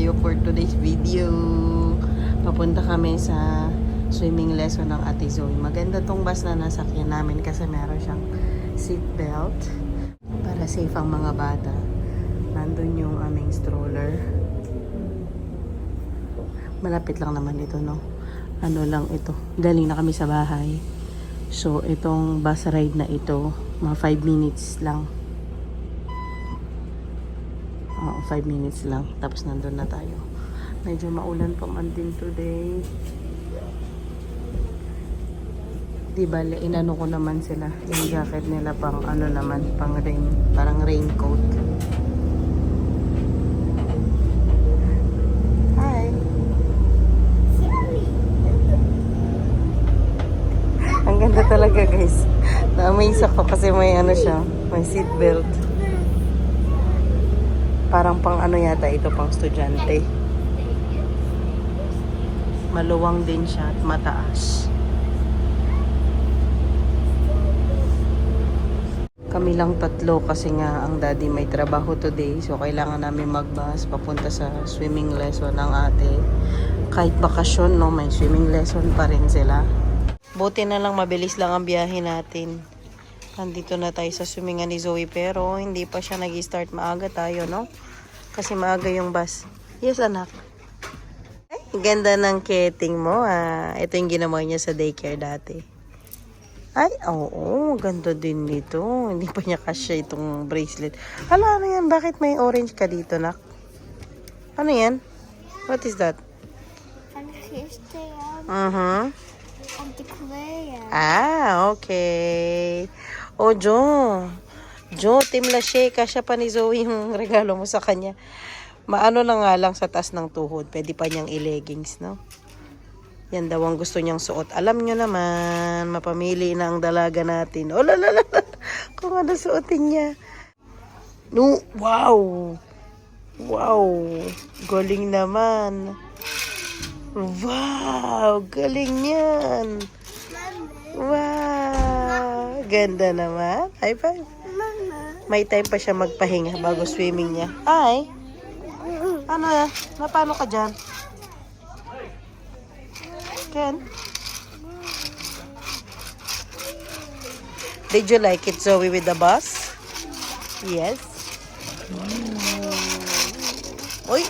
tayo for today's video. Papunta kami sa swimming lesson ng Ate Zoe. Maganda tong bus na nasakyan namin kasi meron siyang seat belt para safe ang mga bata. Nandun yung aming stroller. Malapit lang naman ito, no? Ano lang ito. Galing na kami sa bahay. So, itong bus ride na ito, mga 5 minutes lang. 5 minutes lang. Tapos nandun na tayo. Medyo maulan pa man din today. Di bale, inano ko naman sila. Yung jacket nila pang ano naman, pang rain, parang raincoat. Hi! Ang ganda talaga, guys. Na-amaze ako kasi may ano siya, may seatbelt. Parang pang ano yata ito, pang estudyante. Maluwang din siya at mataas. Kami lang tatlo kasi nga ang daddy may trabaho today. So kailangan namin magbus papunta sa swimming lesson ng ate. Kahit bakasyon, no, may swimming lesson pa rin sila. Buti na lang mabilis lang ang biyahe natin. Nandito na tayo sa swimmingan ni Zoe pero hindi pa siya nag-start. Maaga tayo, no? Kasi maaga yung bus. Yes, anak. Ay, ganda ng ketting mo, ah. Ito yung ginawa niya sa daycare dati. Ay, oo. Ganda din nito. Hindi pa niya kasya itong bracelet. Hala, ano yan? Bakit may orange ka dito, nak? Ano yan? What is that? An history Uh-huh. of the Korea. Ah, okay. O, Jo. Jo, Team Lachey, kasya pa ni Zoe yung regalo mo sa kanya. Maano na nga lang sa taas ng tuhod. Pwede pa niyang i-leggings, no? Yan daw ang gusto niyang suot. Alam niyo naman, mapamili na ang dalaga natin. Oh, lalala. Kung ano suotin niya. No, wow. Wow. Galing naman. Wow, galing yan. Wow, ganda naman. High five. Mama. May time pa siya magpahinga bago swimming niya. Ay, ano ya? Napano ka dyan? Ken? Did you like it, Zoe, with the bus? Yes. Uy,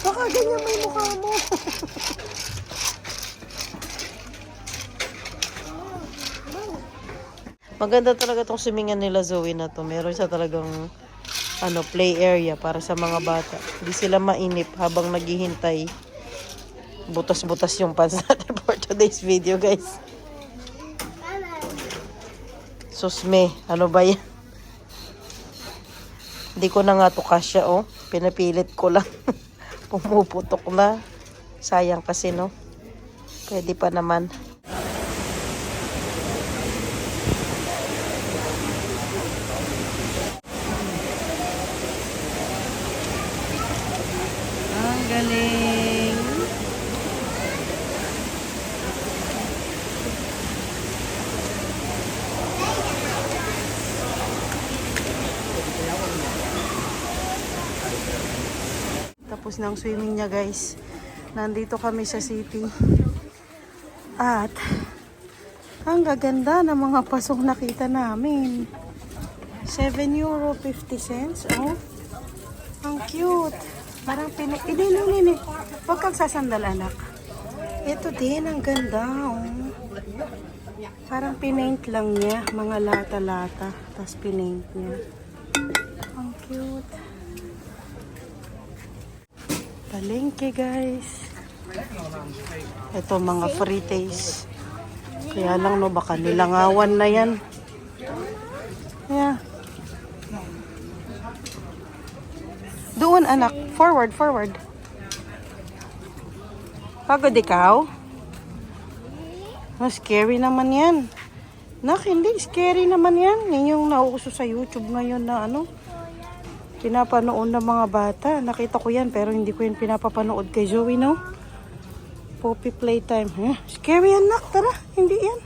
baka ganyan may mukha mo. Maganda talaga tong swimmingan nila, Zoe, na to. Meron siya talagang play area para sa mga bata. Hindi sila mainip habang naghihintay. Butas-butas yung pants natin for today's video, guys. Susme, ano ba yan? Hindi ko na nga to kasya, oh. Pinapilit ko lang. Pumuputok na. Sayang kasi, no? Pwede pa naman. Ang galing. Tapos ng swimming niya, guys. Nandito kami sa city. At ang gaganda ng mga pasok nakita namin. 7 euro 50 cents. Oh, ang cute. Parang Ini. Huwag kang sasandal, anak. Ito din, ang ganda. Oh. Parang pinaint lang niya. Mga lata-lata. Tapos pinaint niya. Ang cute. Palengke, guys. Ito, mga free taste. Kaya lang, no, baka nilangawan na yan. Yeah. Doon, anak. Forward. Pagod ikaw? Mas scary naman yan. Nak, hindi. Scary naman yan. Yan yung nauuso sa YouTube ngayon na pinapanood ng mga bata. Nakita ko yan pero hindi ko yan pinapapanood kay Zoe, no? Poppy playtime. Scary yan, nak. Tara, hindi yan.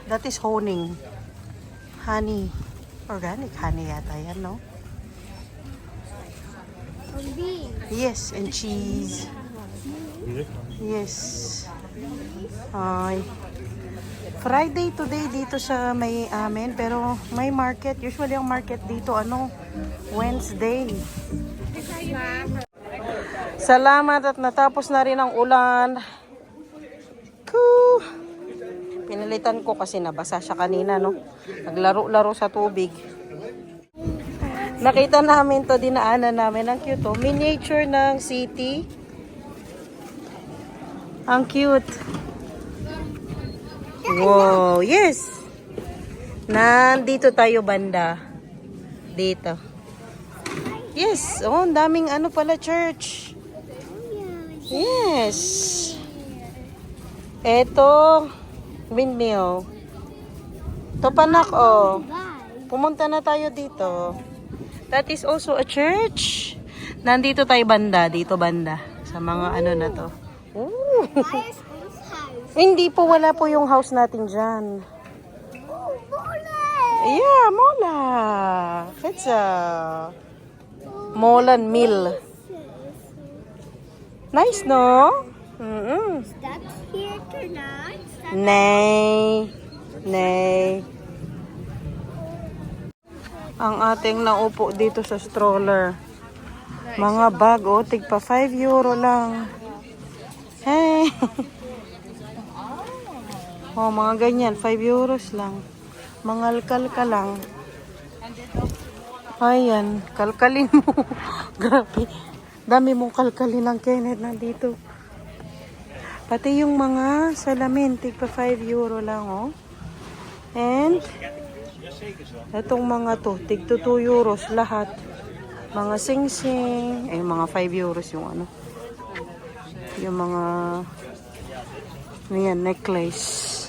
That is honing. Honey. Organic honey yata yan, no? beans. Yes, and cheese. Yes. Ay. Friday today dito sa may amin, pero may market. Usually ang market dito, Wednesday. Salamat at natapos na rin ang ulan. Pinalitan ko kasi nabasa siya kanina, no? Naglaro-laro sa tubig. Nakita namin to, dinaanan namin. Ang cute, oh. Miniature ng city. Ang cute. Wow, yes. Nandito tayo banda. Dito. Yes, oh, ang daming pala church. Yes. Eto, windmill. Topanak, oh. Pumunta na tayo dito. That is also a church. Nandito tayo banda, dito banda. Sa mga na to. Ooh. Hindi po, wala po yung house natin dyan. Yeah, mola. It's a molan mill. Nice, no? That's here tonight. Nay. Nay. Ang ating naupo dito sa stroller. Mga bag, oh, tigpa 5 euro lang. Hey. Oh, mga ganyan, 5 euros lang. Mangalkal ka lang. Ayan, kalkalin mo. Grabe. Dami mong kalkalin ng Kenneth nandito. Pati yung mga salamin, tigpa 5 euro lang, oh. And, itong mga to, tigto 2 euros lahat. Mga sing-sing, ay mga 5 euros yung yung mga, ayan, necklace.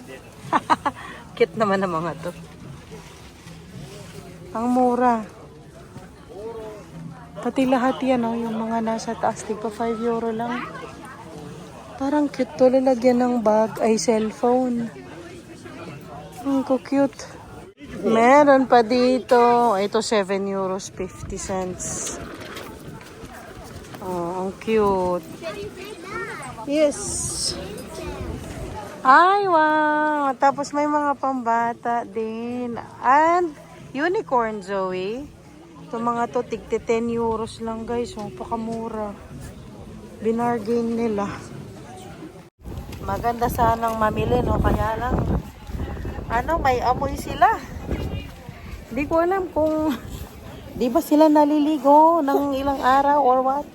Cute naman ang mga to. Ang mura. Pati lahat yan, oh, yung mga nasa taas, tigpa 5 euro lang. Parang cute to, lalagyan ng bag ay cellphone. Ang cute. Meron pa dito. Ito 7 euros 50 cents. Oh, ang cute. Yes. Ay, wow. Tapos may mga pambata din. And unicorn, Zoe. Ito mga to, tigti 10 euros lang, guys. Oh, pakamura. Binargain nila. Maganda sanang mamili, no? Kaya lang, may amoy sila. Hindi ko alam kung, di ba sila naliligo ng ilang araw or what?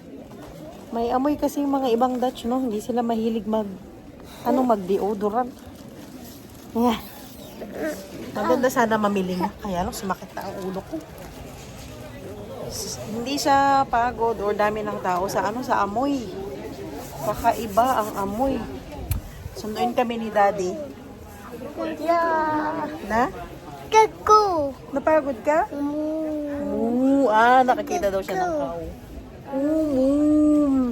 May amoy kasi mga ibang Dutch, no? Hindi sila mahilig mag-deodorant. Yeah. Maganda sana mamili nga. Kaya lang, sumakit na ang ulo ko. Hindi siya pagod or dami ng tao sa amoy. Kakaiba ang amoy. Sunduin kami ni Daddy. Yeah. Na? Kako. Napagod ka? Nakakita daw siya ng cow.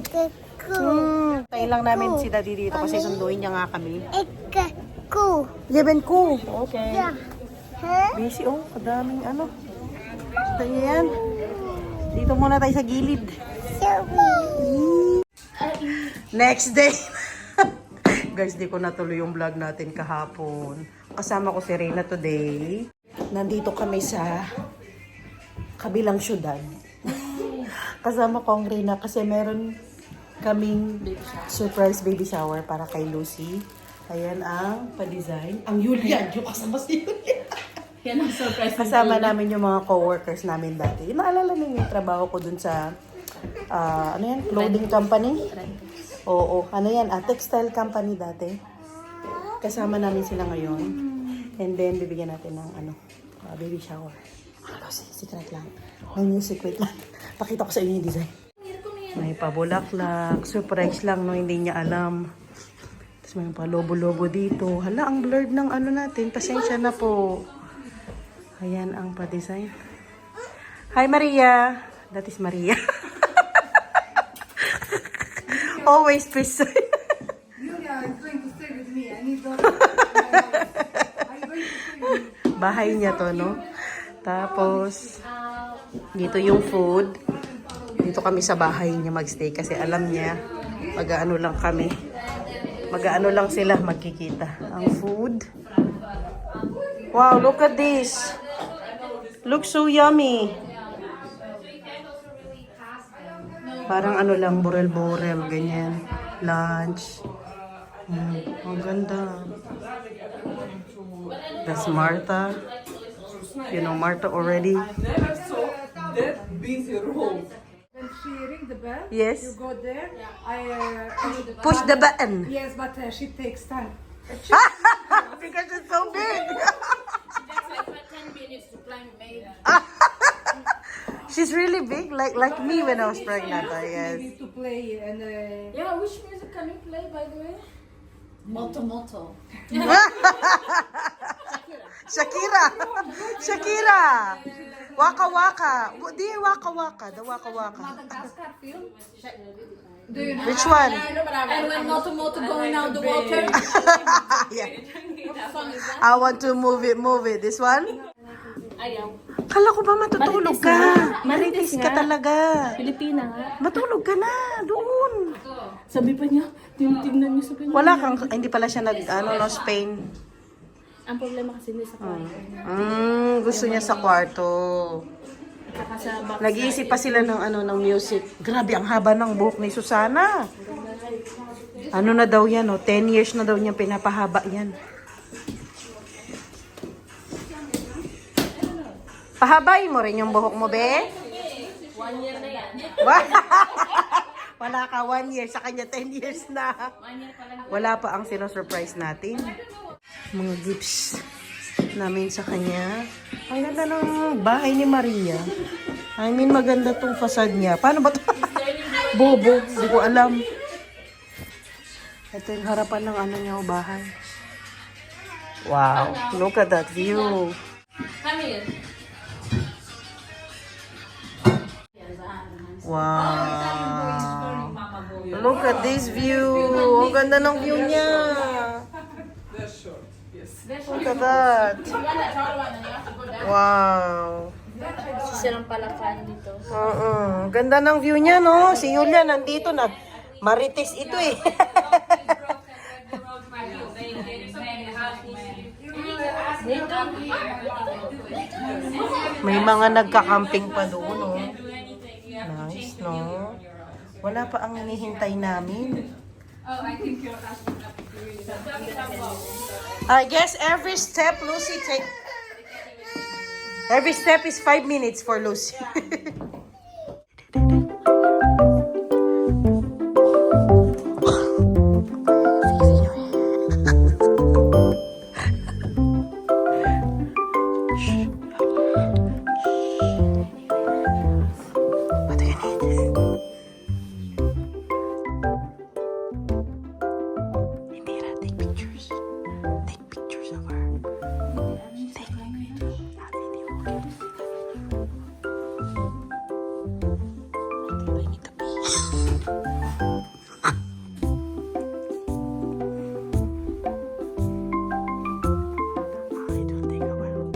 Kako. Tayo lang namin si Daddy dito kasi sunduin niya nga kami. Kako. Yeben ko. Okay. Yeah. Huh? Busy, oh. Kadaming Ito yan. Dito muna tayo sa gilid. Next day. Guys, di ko natuloy yung vlog natin kahapon. Kasama ko si Reyna today. Nandito kami sa kabilang syudad. Kasama ko ang Reyna kasi meron kaming surprise baby shower para kay Lucy. Ayan ang pa-design. Ang Yulian, yung kasama si Yulian. Yan ang surprise. Kasama namin yung mga co-workers namin dati. Naalala niyo yung trabaho ko dun sa, clothing company? Oo, textile company dati. Kasama namin sila ngayon. And then, bibigyan natin ng, baby shower. Secret lang. May music, wait lang. Pakita ko sa inyo yung design. May pabulaklak. Surprise lang, no? Hindi niya alam. Tapos may pa-lobo-lobo dito. Hala, ang blurred ng natin. Pasensya na po. Ayan ang pa-design. Hi, Maria. That is Maria. Always peace. Julia is going to stay with me. I need to. Are you going to stay with me? Bahay niya to, no? Tapos, dito yung food. Dito kami sa bahay niya magstay kasi alam niya mag-aano lang kami. Mag-aano lang sila magkikita. Ang food. Wow, look at this. Looks so yummy. Parang ano lang, borel-borel, ganyan. Lunch. Ang ganda. That's Martha. You know Martha already. Never saw that busy room. When she ring the bell, Yes. you go there. Push the button. Yes, but she takes time. Because it's so big. That's like for 10 minutes to climb maybe. She's really big, like me when I was pregnant, I We guess. need to play and Yeah, which music can you play by the way? Moto Moto. Shakira! Shakira! Waka Waka! Di Waka Waka, the Waka Waka. Madagascar film. do you know? Which one? And when Moto Moto going down the water. Yeah. What song is that? I want to move it. This one? Ayaw. Kala ko ba matutulog ka? Marites ka talaga. Pilipina nga. Matulog ka na, doon. Sabi pa niya, tingnan niyo sa Pilipinas. Wala kang, hindi pala siya no, Spain. Ang problema kasi nila sa kwarto. Gusto niya sa kwarto. Saka sa box. Nag-iisip pa sila ng music. Grabe, ang haba ng buhok ni Susana. Ano na daw yan, 10 years na daw niya pinapahaba yan. Pahabay mo rin yung buhok mo, be? 1 year na yan. Wala ka 1 year, sa kanya 10 years na. 1 year pa lang. Wala pa ang sino-surprise natin. Mga gifts namin sa kanya. Ang ganda ng bahay ni Maria. I mean, maganda tong facade niya. Paano ba ito? Bobo. Hindi ko alam. Ito yung harapan ng ano niya, bahay. Wow. Look at that view. Come here. Wow. Look at this view. Ang ganda ng view niya. They're short. Yes. Look at that. Wow. Silang palakan dito. Ganda ng view niya, no? Si Julia nandito na. Marites ito eh. May mga nagka-camping pa doon, no? Nice, no? Wala pa ang hinihintay namin. I guess every step Lucy take. Every step is 5 minutes for Lucy. What do you need? Indira, take pictures. Take pictures of her. Take a video. I need to pee. I don't think I will.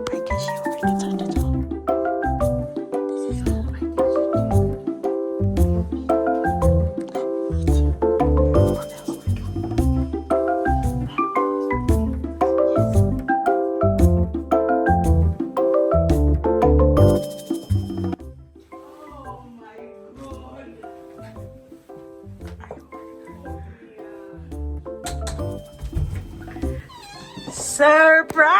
I guess you already turned it on. This is all I need. What else we do? Surprise!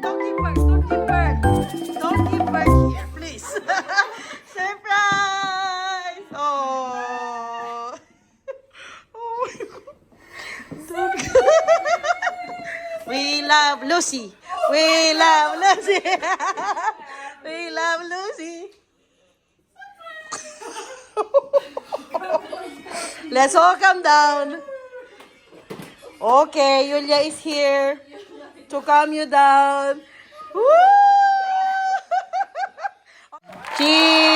Don't keep her, don't keep her. Don't keep her here, please. Surprise! Oh. Oh my God. We love Lucy. We love Lucy. We love Lucy. Let's all come down. Okay, Julia is here to calm you down. Woo! Cheers!